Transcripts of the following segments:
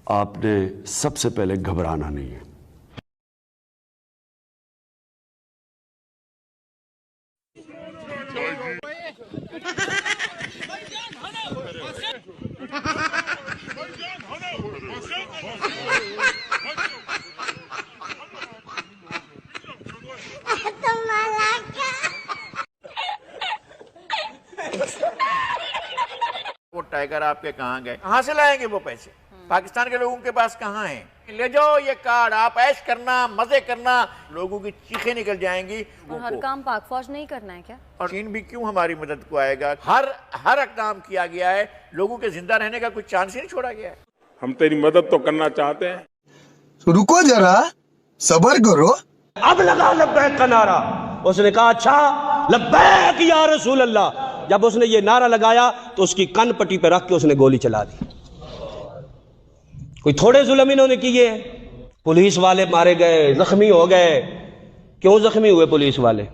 आपने सबसे पहले घबराना नहीं है। वो टाइगर आपके कहाँ गए, कहाँ से लाएंगे वो पैसे? पाकिस्तान के लोगों के पास कहाँ हैं? ले जाओ ये कार्ड, आप ऐश करना, मजे करना, लोगों की चीखें निकल जाएंगी। और हर काम पाक फौज नहीं करना है क्या? और चीन भी क्यों हमारी मदद को आएगा? हर इक़दाम किया गया है, लोगों के जिंदा रहने का कोई चांस ही नहीं छोड़ा गया है। हम तेरी मदद तो करना चाहते हैं, तो रुको जरा, सब्र करो। अब लगा लब्बैक का नारा। उसने कहा अच्छा लब्बैक या रसूल अल्लाह। जब उसने ये नारा लगाया तो उसकी कन पट्टी पे रख के उसने गोली चला दी। कोई थोड़े जुल्म इन्होंने किए, पुलिस वाले मारे गए, जख्मी हो गए। क्यों जख्मी हुए पुलिस वाले?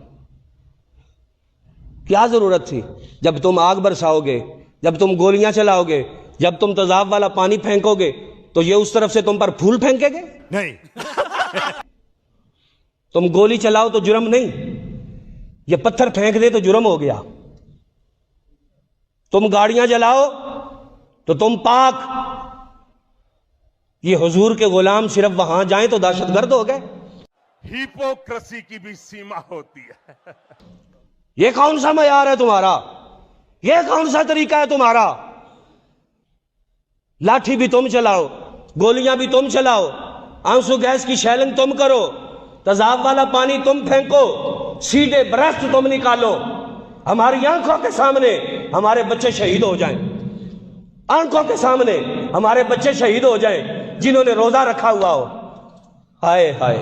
क्या जरूरत थी? जब तुम आग बरसाओगे, जब तुम गोलियां चलाओगे, जब तुम तेजाब वाला पानी फेंकोगे, तो ये उस तरफ से तुम पर फूल फेंकेंगे? नहीं। तुम गोली चलाओ तो जुर्म नहीं, ये पत्थर फेंक दे तो जुर्म हो गया। तुम गाड़ियां जलाओ तो तुम पाक, ये हुजूर के गुलाम सिर्फ वहां जाएं तो दहशतगर्द हो गए। हिपोक्रेसी की भी सीमा होती है। ये कौन सा मयार है तुम्हारा? ये कौन सा तरीका है तुम्हारा? लाठी भी तुम चलाओ, गोलियां भी तुम चलाओ, आंसू गैस की शैलिंग तुम करो, तेजाब वाला पानी तुम फेंको, सीधे ब्रेस्ट तुम निकालो। हमारी आंखों के सामने हमारे बच्चे शहीद हो जाएं, आंखों के सामने हमारे बच्चे शहीद हो जाएं जिन्होंने रोजा रखा हुआ हो। हाय हाय।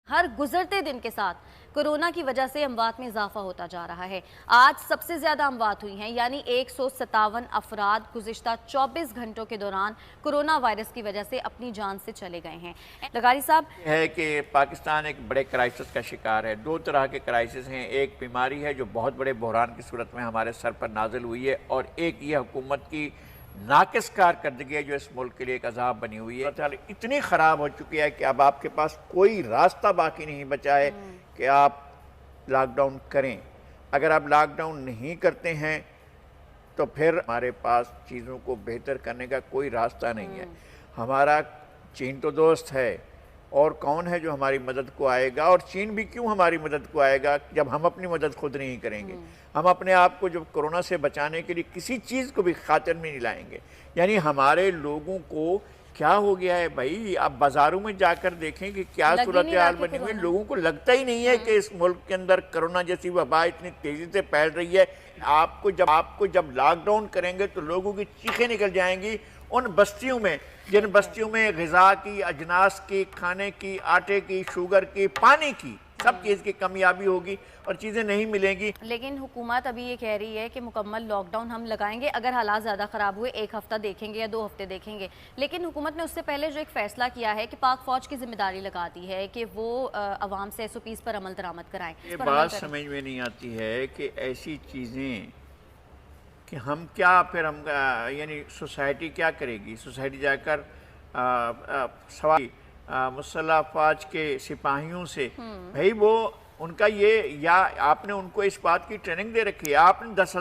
हर गुजरते दिन के साथ कोरोना की वजह से अमवात में इजाफा होता जा रहा है। आज सबसे ज्यादा अमवात हुई हैं, यानी 157 अफराद गुज़िश्ता 24 घंटों के दौरान कोरोना वायरस की वजह से अपनी जान से चले गए हैं। लगारी साहब, है कि पाकिस्तान एक बड़े क्राइसिस का शिकार है। दो तरह के क्राइसिस हैं, एक बीमारी है जो बहुत बड़े बहरान की सूरत में हमारे सर पर नाजिल हुई है, और एक ये हुकूमत की नाकिस कारकर्दगी है जो इस मुल्क के लिए एक अजाब बनी हुई है। इतनी ख़राब हो चुकी है कि अब आपके पास कोई रास्ता बाकी नहीं बचा है कि आप लॉकडाउन करें। अगर आप लॉकडाउन नहीं करते हैं तो फिर हमारे पास चीज़ों को बेहतर करने का कोई रास्ता नहीं है। हमारा चीन तो दोस्त है, और कौन है जो हमारी मदद को आएगा? और चीन भी क्यों हमारी मदद को आएगा जब हम अपनी मदद खुद नहीं करेंगे? हम अपने आप को जब कोरोना से बचाने के लिए किसी चीज़ को भी खातिर में नहीं लाएंगे। यानी हमारे लोगों को क्या हो गया है भाई? आप बाज़ारों में जाकर देखें कि क्या सूरत हाल बनी हुई है। लोगों को लगता ही नहीं है कि इस मुल्क के अंदर कोरोना जैसी वबा इतनी तेज़ी से फैल रही है। आपको जब लॉकडाउन करेंगे तो लोगों की चीखें निकल जाएंगी उन बस्तियों में जिन बस्तियों में ग़िज़ा की, अजनास की, खाने की, आटे की, शुगर की, पानी की, सब चीज़ की कमियाबी होगी और चीज़ें नहीं मिलेंगी। लेकिन हुकूमत अभी ये कह रही है कि मुकम्मल लॉकडाउन हम लगाएंगे अगर हालात ज़्यादा ख़राब हुए, 1 हफ़्ता देखेंगे या 2 हफ़्ते देखेंगे। लेकिन हुकूमत ने उससे पहले जो एक फ़ैसला किया है कि पाक फ़ौज की जिम्मेदारी लगा दी है कि वो अवाम से SOPs पर अमल दरामद कराएं। ये बात समझ में नहीं आती है कि ऐसी चीज़ें कि हम क्या, फिर हम यानी सोसाइटी क्या करेगी? सोसाइटी जाकर सवाल मुसल्लह अफ़वाज के सिपाहियों से, भाई वो उनका ये, या आपने उनको इस बात की ट्रेनिंग दे रखी है? आपने 10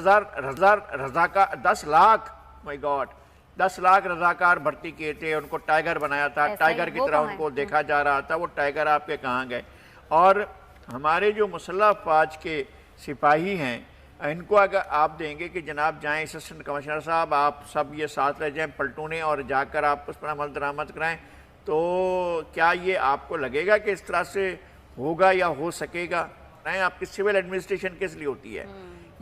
लाख माय गॉड 10 लाख रज़ाकार भर्ती किए थे, उनको टाइगर बनाया था, टाइगर की तरह उनको देखा जा रहा था। वो टाइगर आपके कहाँ गए? और हमारे जो मुसल्लह अफ़वाज के सिपाही हैं, इनको अगर आप देंगे कि जनाब जाएं असिस्टेंट कमिश्नर साहब, आप सब ये साथ रह जाएं पलटूने और जाकर आप उस पर अमल दरामद कराएं, तो क्या ये आपको लगेगा कि इस तरह से होगा या हो सकेगा? नहीं, आपकी सिविल एडमिनिस्ट्रेशन किस लिए होती है?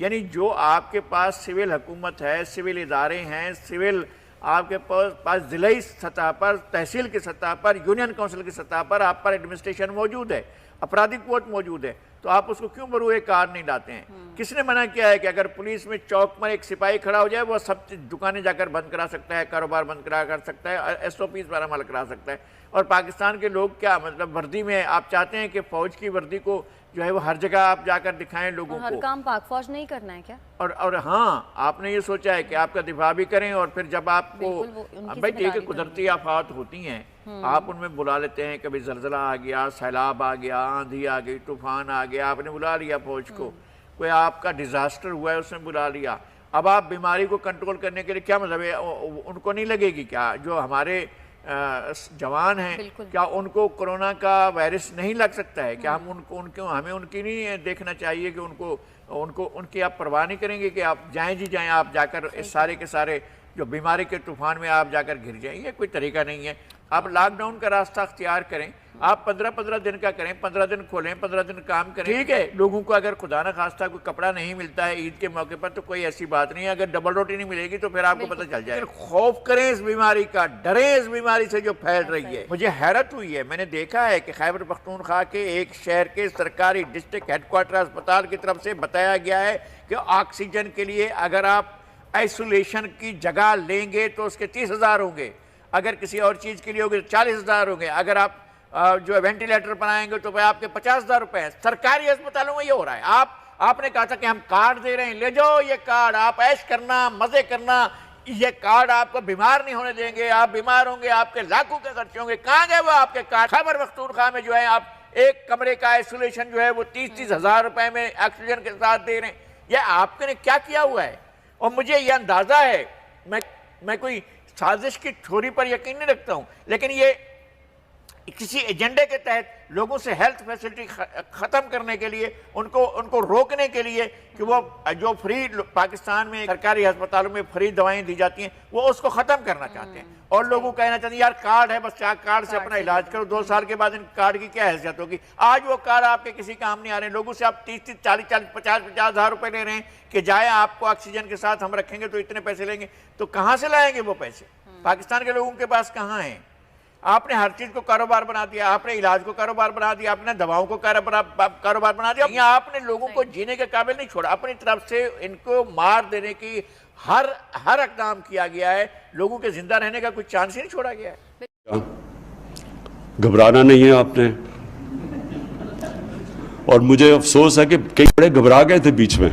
यानी जो आपके पास सिविल हुकूमत है, सिविल इदारे हैं, सिविल आपके पास ज़िलाई सतह पर, तहसील की सतह पर, यूनियन काउंसिल की सतह पर आप पर एडमिनिस्ट्रेशन मौजूद है, आपराधिक कोर्ट मौजूद है, तो आप उसको क्यों बरूए कार नहीं लाते हैं? किसने मना किया है कि अगर पुलिस में चौक पर एक सिपाही खड़ा हो जाए वो सब दुकानें जाकर बंद करा सकता है, कारोबार बंद करा कर सकता है, SOPs पर अमल करा सकता है? और पाकिस्तान के लोग क्या मतलब वर्दी में आप चाहते हैं कि फ़ौज की वर्दी को جو ہے وہ ہر جگہ آپ جا کر دکھائیں لوگوں ہر کو. کام پاک فوج نہیں کرنا ہے کیا؟ اور ہاں آپ نے یہ سوچا ہے کہ آپ کا دفاع بھی کریں اور پھر جب آپ کو بھائی ٹھیک ہے قدرتی آفات ہوتی ہیں آپ ان میں بلا لیتے ہیں, کبھی زلزلہ آ گیا, سیلاب آ گیا, آندھی آ گئی, طوفان آ گیا, آپ نے بلا لیا فوج کو, کوئی آپ کا ڈیزاسٹر ہوا ہے اس نے بلا لیا. اب آپ بیماری کو کنٹرول کرنے کے لیے کیا مطلب ہے, ان کو نہیں لگے گی کیا جو ہمارے جوان ہیں, کیا ان کو کرونا کا وائرس نہیں لگ سکتا ہے؟ کیا ہمیں ان کی نہیں دیکھنا چاہیے کہ ان کی آپ پرواہ نہیں کریں گے کہ آپ جائیں جی جائیں, آپ جا کر اس سارے کے سارے جو بیماری کے طوفان میں آپ جا کر گر جائیں؟ یہ کوئی طریقہ نہیں ہے. آپ لاک ڈاؤن کا راستہ اختیار کریں, آپ 15 دن کا کریں, 15 دن کھولیں, 15 دن کام کریں. ٹھیک ہے, لوگوں کو اگر خدا نہ خواستہ کوئی کپڑا نہیں ملتا ہے عید کے موقع پر تو کوئی ایسی بات نہیں ہے, اگر ڈبل روٹی نہیں ملے گی تو پھر آپ کو پتہ چل جائے. خوف کریں اس بیماری کا, ڈریں اس بیماری سے جو پھیل رہی ہے. مجھے حیرت ہوئی ہے, میں نے دیکھا ہے کہ خیبر پختونخوا کے ایک شہر کے سرکاری ڈسٹرکٹ ہیڈ کوارٹر اسپتال کی طرف سے بتایا گیا ہے کہ آکسیجن کے لیے اگر آپ آئسولیشن کی جگہ لیں گے تو اس کے 30,000 ہوں گے, اگر کسی اور چیز کے لیے ہوگے تو 40,000 ہوں گے, اگر آپ جو وینٹیلیٹر بنائیں گے تو آپ کے 50,000 روپے ہیں. سرکاری اسپتالوں میں یہ ہو رہا ہے. آپ نے کہا تھا کہ ہم کارڈ دے رہے ہیں, لے جاؤ یہ کارڈ, آپ عیش کرنا, مزے کرنا, یہ کارڈ آپ کو بیمار نہیں ہونے دیں گے, آپ بیمار ہوں گے, آپ کے لاکھوں کے خرچے ہوں گے. کہاں گئے وہ آپ کے کارڈ؟ خیبر پختونخوا میں جو ہے آپ ایک کمرے کا آئسولیشن جو ہے وہ 30,000 روپے میں آکسیجن کے ساتھ دے رہے ہیں. یہ آپ نے کیا کیا ہوا ہے؟ اور مجھے یہ اندازہ ہے, میں کوئی سازش کی تھیوری پر یقین نہیں رکھتا ہوں, لیکن یہ کسی ایجنڈے کے تحت لوگوں سے ہیلتھ فیسلٹی ختم کرنے کے لیے, ان کو روکنے کے لیے کہ وہ جو فری پاکستان میں سرکاری ہسپتالوں میں فری دوائیں دی جاتی ہیں وہ اس کو ختم کرنا چاہتے ہیں, اور لوگوں کہنا چاہتے ہیں یار کارڈ ہے بس کارڈ سے اپنا علاج کرو, 2 سال کے بعد ان کارڈ کی کیا حیثیت ہوگی. آج وہ کارڈ آپ کے کسی کام نہیں آ رہے ہیں, لوگوں سے آپ 30 40 50 ہزار روپے لے رہے ہیں کہ جائیں آپ کو آکسیجن کے ساتھ ہم رکھیں گے تو اتنے پیسے لیں گے. تو کہاں سے لائیں گے وہ پیسے؟ پاکستان کے لوگوں کے پاس کہاں ہیں؟ آپ نے ہر چیز کو کاروبار بنا دیا, آپ نے علاج کو کاروبار بنا دیا, آپ نے دواؤں کو کاروبار بنا دیا. یہاں آپ نے لوگوں کو جینے کے قابل نہیں چھوڑا, اپنی طرف سے ان کو مار دینے کی ہر اقدام کیا گیا ہے, لوگوں کے زندہ رہنے کا کوئی چانس ہی نہیں چھوڑا گیا ہے. گھبرانا نہیں ہے آپ نے, اور مجھے افسوس ہے کہ کئی بڑے گھبرا گئے تھے بیچ میں,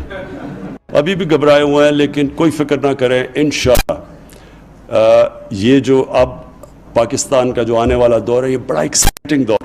ابھی بھی گھبرائے ہوئے ہیں, لیکن کوئی فکر نہ کریں, انشاءاللہ یہ جو اب پاکستان کا جو آنے والا دور ہے یہ بڑا ایکسائٹنگ دور